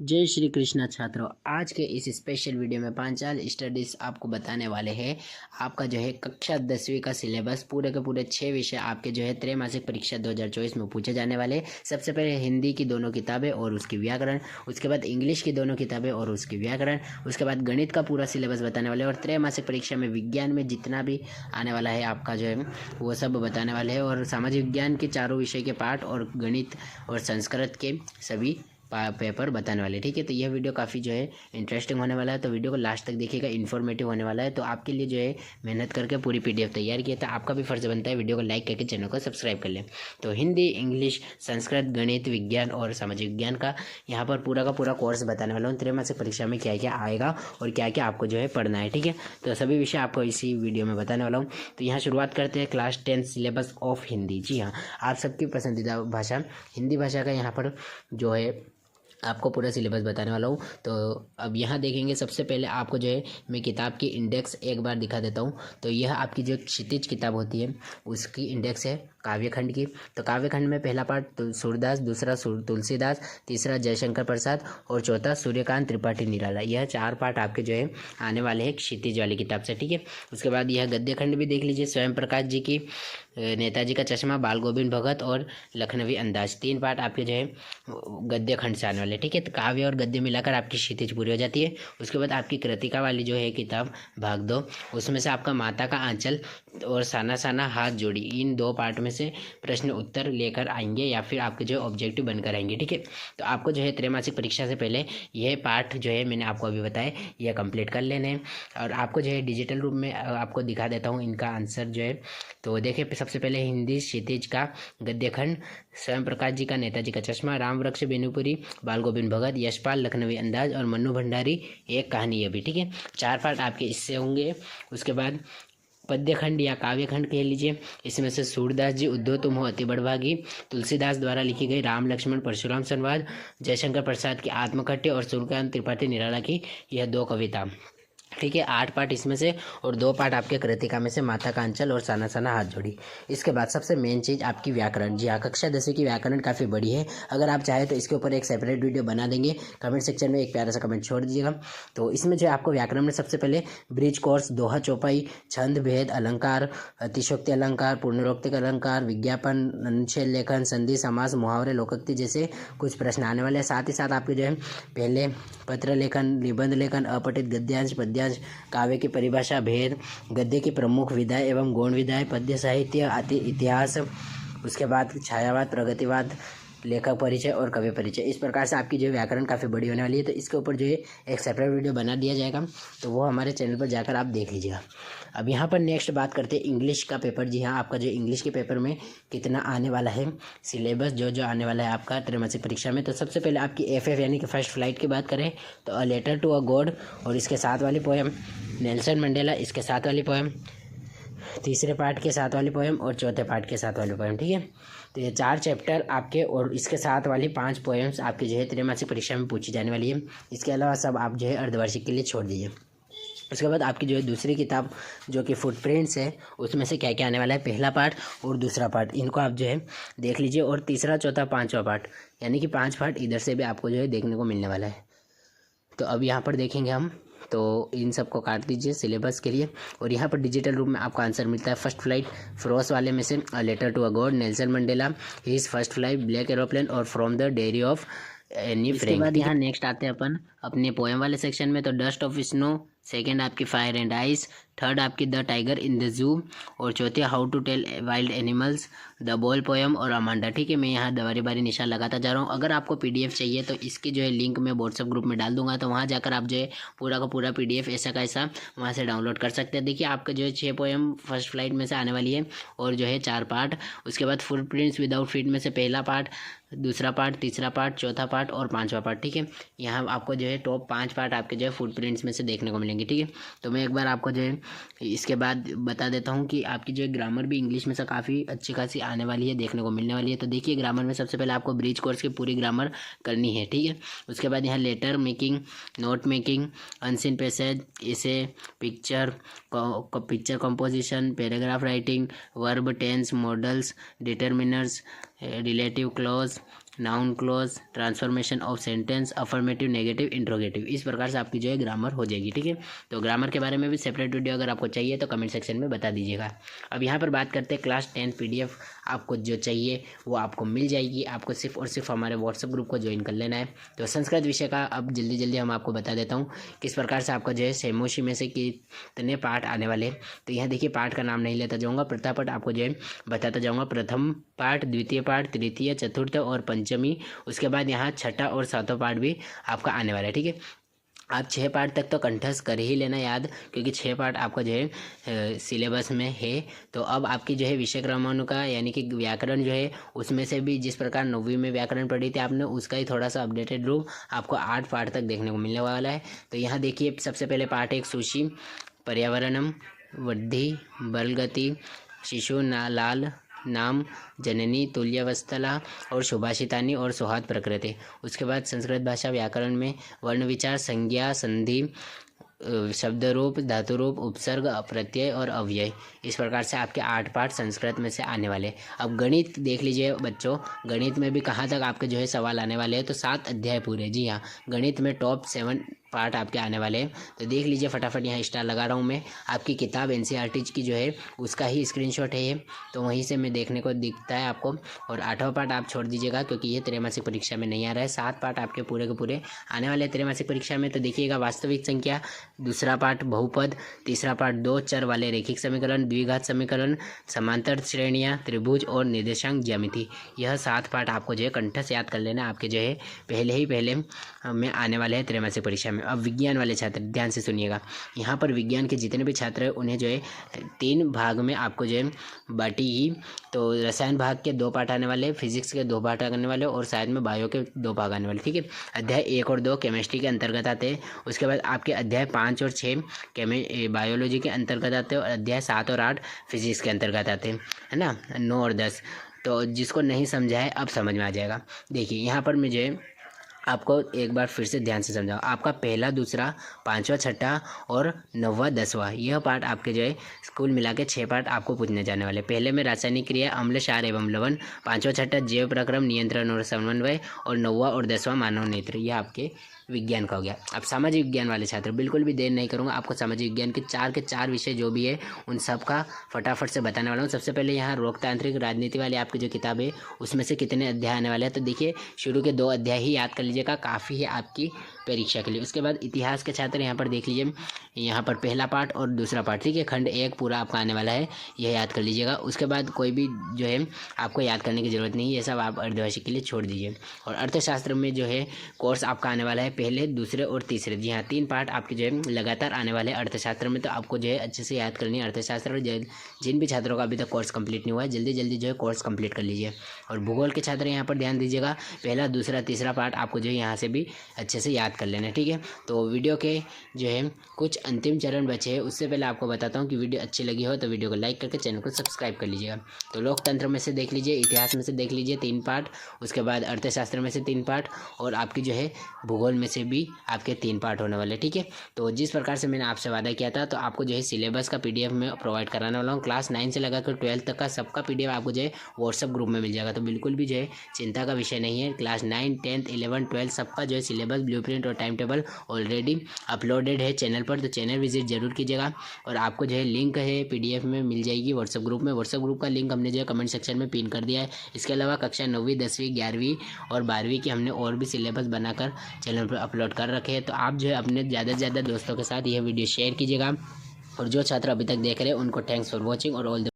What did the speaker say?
जय श्री कृष्णा छात्रों। आज के इस स्पेशल वीडियो में पांचाल स्टडीज आपको बताने वाले हैं। आपका जो है कक्षा 10वीं का सिलेबस पूरे के पूरे 6 विषय आपके जो है त्रैमासिक परीक्षा 2024 में पूछे जाने वाले। सबसे पहले हिंदी की दोनों किताबें और उसकी व्याकरण, उसके बाद इंग्लिश की दोनों किताबें और उसकी व्याकरण, उसके बाद गणित का पूरा सिलेबस बताने वाले और त्रैमासिक परीक्षा में विज्ञान में जितना भी आने वाला है आपका जो है वो सब बताने वाले हैं। और सामाजिक विज्ञान के चारों विषय के पाठ और गणित और संस्कृत के सभी पेपर बताने वाले। ठीक है, तो यह वीडियो काफ़ी जो है इंटरेस्टिंग होने वाला है, तो वीडियो को लास्ट तक देखिएगा, इन्फॉर्मेटिव होने वाला है। तो आपके लिए जो है मेहनत करके पूरी पीडीएफ तैयार किया था। आपका भी फर्ज बनता है वीडियो को लाइक करके चैनल को सब्सक्राइब कर लें। तो हिंदी, इंग्लिश, संस्कृत, गणित, विज्ञान और सामाजिक विज्ञान का यहाँ पर पूरा का पूरा कोर्स बताने वाला हूँ। त्रैमासिक परीक्षा में क्या क्या आएगा और क्या क्या आपको जो है पढ़ना है। ठीक है, तो सभी विषय आपको इसी वीडियो में बताने वाला हूँ। तो यहाँ शुरुआत करते हैं क्लास 10 सिलेबस ऑफ हिंदी। जी हाँ, आप सबकी पसंदीदा भाषा हिंदी भाषा का यहाँ पर जो है आपको पूरा सिलेबस बताने वाला हूँ। तो अब यहाँ देखेंगे, सबसे पहले आपको जो है मैं किताब की इंडेक्स एक बार दिखा देता हूँ। तो यह आपकी जो क्षितिज किताब होती है उसकी इंडेक्स है काव्यखंड की। तो काव्यखंड में पहला पार्ट सूरदास, दूसरा तुलसीदास, तीसरा जयशंकर प्रसाद और चौथा सूर्यकांत त्रिपाठी निराला। यह 4 पार्ट आपके जो है आने वाले हैं क्षितिज वाली किताब से। ठीक है, उसके बाद यह गद्य खंड भी देख लीजिए, स्वयं प्रकाश जी की नेताजी का चश्मा, बाल गोविंद भगत और लखनवी अंदाज। 3 पार्ट आपके जो है गद्य खंड से आने वाले। ठीक है, तो काव्य और गद्य मिलाकर आपकी क्षितिज पूरी हो जाती है। उसके बाद आपकी कृतिका वाली जो है किताब भाग 2, उसमें से आपका माता का आंचल और साना साना हाथ जोड़ी, इन 2 पार्ट में से प्रश्न उत्तर लेकर आएंगे या फिर आपके जो है ऑब्जेक्टिव बनकर आएंगे। ठीक है, तो आपको जो है त्रैमासिक परीक्षा से पहले यह पार्ट जो है मैंने आपको अभी बताया यह कंप्लीट कर लेने हैं। और आपको जो है डिजिटल रूप में आपको दिखा देता हूँ इनका आंसर जो है। तो देखिए, सबसे पहले हिंदी क्षितिज का गद्यखंड, स्वयं प्रकाश जी का नेताजी का चश्मा, राम वृक्ष बेनुपुरी, बाल गोविंद भगत, यशपाल लखनवी अंदाज और मन्नू भंडारी एक कहानी। ये भी ठीक है, 4 पार्ट आपके इससे होंगे। उसके बाद पद्यखंड या काव्यखंड कह लीजिए, इसमें से सूरदास जी उद्धव तुम हो अति बड़भागी, तुलसीदास द्वारा लिखी गई राम लक्ष्मण परशुराम संवाद, जयशंकर प्रसाद की आत्मकथ्य और सूर्यकांत त्रिपाठी निराला की यह 2 कविता। ठीक है, 8 पार्ट इसमें से और 2 पार्ट आपके कृतिका में से माता का अंचल और साना साना हाथ जोड़ी। इसके बाद सबसे मेन चीज़ आपकी व्याकरण। जी हाँ, कक्षा 10वीं की व्याकरण काफ़ी बड़ी है। अगर आप चाहें तो इसके ऊपर एक सेपरेट वीडियो बना देंगे। कमेंट सेक्शन में एक प्यारा सा कमेंट छोड़ दीजिएगा। तो इसमें जो है आपको व्याकरण में सबसे पहले ब्रिज कोर्स, दोहा चौपाई, छंद भेद, अलंकार, अतिशोक्ति अलंकार, पूर्णरोक्ति अलंकार, विज्ञापन, अनुच्छेद लेखन, संधि, समास, मुहावरे, लोकोक्ति जैसे कुछ प्रश्न आने वाले हैं। साथ ही साथ आपके जो है पहले पत्र लेखन, निबंध लेखन, अपठित गद्यांश, पद्यांश, काव्य की परिभाषा, भेद, गद्य की प्रमुख विधाएं एवं गौण विधाएं, पद्य साहित्य, आदि इतिहास, उसके बाद छायावाद, प्रगतिवाद, लेखक परिचय और कवि परिचय। इस प्रकार से आपकी जो व्याकरण काफ़ी बड़ी होने वाली है। तो इसके ऊपर जो है एक सेपरेट वीडियो बना दिया जाएगा, तो वो हमारे चैनल पर जाकर आप देख लीजिएगा। अब यहाँ पर नेक्स्ट बात करते हैं इंग्लिश का पेपर। जी हाँ, आपका जो इंग्लिश के पेपर में कितना आने वाला है सिलेबस, जो आने वाला है आपका त्रैमासिक परीक्षा में। तो सबसे पहले आपकी FF यानी कि फर्स्ट फ्लाइट की बात करें तो a letter to a god और इसके साथ वाली पोएम, नेल्सन मंडेला इसके साथ वाली पोएम, तीसरे पार्ट के साथ वाली पोएम और चौथे पार्ट के साथ वाली पोएम। ठीक है, तो ये 4 चैप्टर आपके और इसके साथ वाली 5 पोएम्स आपकी जो है त्रैमासिक परीक्षा में पूछी जाने वाली है। इसके अलावा सब आप जो है अर्धवार्षिक के लिए छोड़ दीजिए। उसके बाद आपकी जो है दूसरी किताब जो कि फुटप्रिंट्स है, उसमें से क्या क्या आने वाला है, पहला पार्ट और दूसरा पार्ट, इनको आप जो है देख लीजिए। और तीसरा, चौथा, 5वां पार्ट, यानी कि 5 पार्ट इधर से भी आपको जो है देखने को मिलने वाला है। तो अब यहाँ पर देखेंगे हम, तो इन सब को काट दीजिए सिलेबस के लिए। और यहाँ पर डिजिटल रूप में आपका आंसर मिलता है फर्स्ट फ्लाइट, फ्रॉस वाले में से a letter to a god, Nelson Mandela, his first flight, black aeroplane और from the diary of Anne Frank. इसके बाद यहाँ नेक्स्ट आते हैं अपन अपने पोएम वाले सेक्शन में। तो डस्ट ऑफ स्नो, सेकेंड आपकी फायर एंड आइस, थर्ड आपकी the tiger in the zoo और चौथे how to tell wild animals, the ball poem और अमांडा। ठीक है, मैं यहाँ बारी बारी निशान लगाता जा रहा हूँ। अगर आपको PDF चाहिए तो इसकी जो है लिंक मैं व्हाट्सएप ग्रुप में डाल दूंगा, तो वहाँ जाकर आप जो है पूरा का पूरा PDF ऐसा का ऐसा वहाँ से डाउनलोड कर सकते हैं। देखिए, आपका जो है 6 पोएम फर्स्ट फ्लाइट में से आने वाली है और जो है 4 पार्ट। उसके बाद फुटप्रिंट्स विदाउट फीट में से पहला पार्ट, दूसरा पार्ट, तीसरा पार्ट, चौथा पार्ट और 5वां पार्ट। ठीक है, यहाँ आपको जो है टॉप 5 पार्ट आपके जो है फुटप्रिंट्स में से देखने को मिलेंगे। ठीक है, तो मैं एक बार आपको जो है इसके बाद बता देता हूँ कि आपकी जो है ग्रामर भी इंग्लिश में से काफ़ी अच्छी खासी आने वाली है, देखने को मिलने वाली है। तो देखिए, ग्रामर में सबसे पहले आपको ब्रिज कोर्स की पूरी ग्रामर करनी है। ठीक है, उसके बाद यहाँ letter making, note making, unseen passage, इसे picture composition, paragraph writing, verb tense, modals, determiners, relative clause, noun clause, transformation of sentence, affirmative, negative, interrogative. इस प्रकार से आपकी जो है ग्रामर हो जाएगी। ठीक है, तो ग्रामर के बारे में भी सेपरेट वीडियो अगर आपको चाहिए तो कमेंट सेक्शन में बता दीजिएगा। अब यहाँ पर बात करते हैं क्लास 10 PDF आपको जो चाहिए वो आपको मिल जाएगी। आपको सिर्फ और सिर्फ हमारे व्हाट्सएप ग्रुप को ज्वाइन कर लेना है। तो संस्कृत विषय का अब जल्दी जल्दी हम आपको बता देता हूँ किस प्रकार से आपका जो है सेमोशी में से कितने पार्ट आने वाले हैं। तो यहाँ देखिए, पार्ट का नाम नहीं लेता जाऊँगा, प्रथापट आपको जो है बताता जाऊँगा। प्रथम पार्ट, द्वितीय पार्ट, तृतीय, चतुर्थ और पंचमी। उसके बाद यहाँ छठा और सातवां पार्ट भी आपका आने वाला है। ठीक है, आप 6 पार्ट तक तो कंठस्थ कर ही लेना याद, क्योंकि 6 पार्ट आपका जो है सिलेबस में है। तो अब आपकी जो है विषय क्रमाणु का यानी कि व्याकरण जो है उसमें से भी जिस प्रकार 9वीं में व्याकरण पढ़ी थी आपने, उसका ही थोड़ा सा अपडेटेड रूप आपको 8 पार्ट तक देखने को मिलने वाला है। तो यहाँ देखिए, सबसे पहले पार्ट 1 सूची, पर्यावरणम, वृद्धि, बलगति, शिशु लाल, नाम, जननी, तुल्यवस्थला और सुभाषितानी और सौहार्द प्रकृति। उसके बाद संस्कृत भाषा व्याकरण में वर्ण विचार, संज्ञा, संधि, शब्द रूप, धातु रूप, उपसर्ग, प्रत्यय और अव्यय। इस प्रकार से आपके 8 पार्ट संस्कृत में से आने वाले। अब गणित देख लीजिए बच्चों, गणित में भी कहाँ तक आपके जो है सवाल आने वाले हैं। तो 7 अध्याय पूरे, जी हाँ, गणित में टॉप 7 पार्ट आपके आने वाले हैं। तो देख लीजिए, फटाफट यहाँ स्टार लगा रहा हूँ मैं। आपकी किताब NCERT की जो है उसका ही स्क्रीनशॉट है ये, तो वहीं से मैं देखने को दिखता है आपको। और 8वां पार्ट आप छोड़ दीजिएगा क्योंकि ये त्रैमासिक परीक्षा में नहीं आ रहा है। 7 पार्ट आपके पूरे के पूरे आने वाले त्रैमासिक परीक्षा में। तो देखिएगा, वास्तविक संख्या, दूसरा पार्ट बहुपद, तीसरा पार्ट 2 चर वाले रैखिक समीकरण, द्विघात समीकरण, समांतर श्रेणियाँ, त्रिभुज और निर्देशांक ज्यामिति। यह 7 पार्ट आपको जो है कंठस्थ याद कर लेना, आपके जो है पहले में आने वाले हैं त्रैमासिक परीक्षा में। अब विज्ञान वाले छात्र ध्यान से सुनिएगा, यहाँ पर विज्ञान के जितने भी छात्र हैं उन्हें जो है 3 भाग में आपको जो है बांटी। तो रसायन भाग के 2 पार्ट आने वाले, फिजिक्स के 2 पार्ट आने वाले और शायद में बायो के 2 भाग आने वाले। ठीक है, अध्याय 1 और 2 केमिस्ट्री के अंतर्गत आते हैं। उसके बाद आपके अध्याय 5 और 6 बायोलॉजी के अंतर्गत आते हैं और अध्याय 7 और 8 फिजिक्स के अंतर्गत आते हैं, है ना, 9 और 10। तो जिसको नहीं समझा है अब समझ में आ जाएगा। देखिए, यहाँ पर मुझे आपको एक बार फिर से ध्यान से समझाओ। आपका पहला, दूसरा, 5वां, 6ठा और 9वां, 10वां, यह पार्ट आपके जो है स्कूल मिला के 6 पार्ट आपको पूछने जाने वाले। पहले में रासायनिक क्रिया, अम्ल, क्षार एवं लवण, 5वां, 6ठा जैव प्रक्रम, नियंत्रण और समन्वय, और 9वां और 10वां मानव नेत्र। यह आपके विज्ञान का हो गया। अब सामाजिक विज्ञान वाले छात्र, बिल्कुल भी देर नहीं करूँगा, आपको सामाजिक विज्ञान के 4 विषय जो भी है उन सब का फटाफट से बताने वाला हूँ। सबसे पहले यहाँ लोकतांत्रिक राजनीति वाली आपकी जो किताब है उसमें से कितने अध्याय आने वाले हैं। तो देखिए, शुरू के 2 अध्याय ही याद कर लीजिएगा, काफ़ी है आपकी परीक्षा के लिए। उसके बाद इतिहास के छात्र यहाँ पर देख लीजिए, यहाँ पर पहला पार्ट और दूसरा पार्ट, ठीक है, खंड 1 पूरा आपका आने वाला है, यह याद कर लीजिएगा। उसके बाद कोई भी जो है आपको याद करने की ज़रूरत नहीं है, ये सब आप अर्धवार्षिक के लिए छोड़ दीजिए। और अर्थशास्त्र में जो है कोर्स आपका आने वाला है पहले, दूसरे और तीसरे, जी हाँ, 3 पार्ट आपके जो है लगातार आने वाले हैं अर्थशास्त्र में। तो आपको जो है अच्छे से याद करनी है अर्थशास्त्र। और जिन भी छात्रों का अभी तक कोर्स कंप्लीट नहीं हुआ है, जल्दी जल्दी जो है कोर्स कंप्लीट कर लीजिए। और भूगोल के छात्र यहाँ पर ध्यान दीजिएगा, पहला, दूसरा, तीसरा पार्ट आपको जो है यहाँ से भी अच्छे से याद कर लेना है। ठीक है, तो वीडियो के जो है कुछ अंतिम चरण बचे हैं, उससे पहले आपको बताता हूँ कि वीडियो अच्छी लगी हो तो वीडियो को लाइक करके चैनल को सब्सक्राइब कर लीजिएगा। तो लोकतंत्र में से देख लीजिए, इतिहास में से देख लीजिए 3 पार्ट, उसके बाद अर्थशास्त्र में से 3 पार्ट, और आपकी जो है भूगोल में से भी आपके 3 पार्ट होने वाले। ठीक है, तो जिस प्रकार से मैंने आपसे वादा किया था, तो आपको जो है सिलेबस का PDF में प्रोवाइड कराने वाला हूँ। क्लास 9 से लगाकर 12 तक का सबका PDF आपको जो है व्हाट्सअप ग्रुप में मिल जाएगा। तो बिल्कुल भी जो है चिंता का विषय नहीं है। क्लास 9, 10, 11, 12 सबका जो है सिलेबस, ब्लूप्रिंट और टाइम टेबल ऑलरेडी अपलोडेड है चैनल पर, तो चैनल विजिट जरूर कीजिएगा। और आपको जो है लिंक है PDF में मिल जाएगी व्हाट्सअप ग्रुप में। व्हाट्सअप ग्रुप का लिंक हमने जो है कमेंट सेक्शन में पिन कर दिया है। इसके अलावा कक्षा 9वीं, 10वीं, 11वीं और 12वीं की हमने और भी सिलेबस बनाकर चैनल पर अपलोड कर रखे हैं। तो आप जो है अपने ज़्यादा से ज़्यादा दोस्तों के साथ यह वीडियो शेयर कीजिएगा। और जो छात्र अभी तक देख रहे हैं उनको थैंक्स फॉर वॉचिंग और ऑल द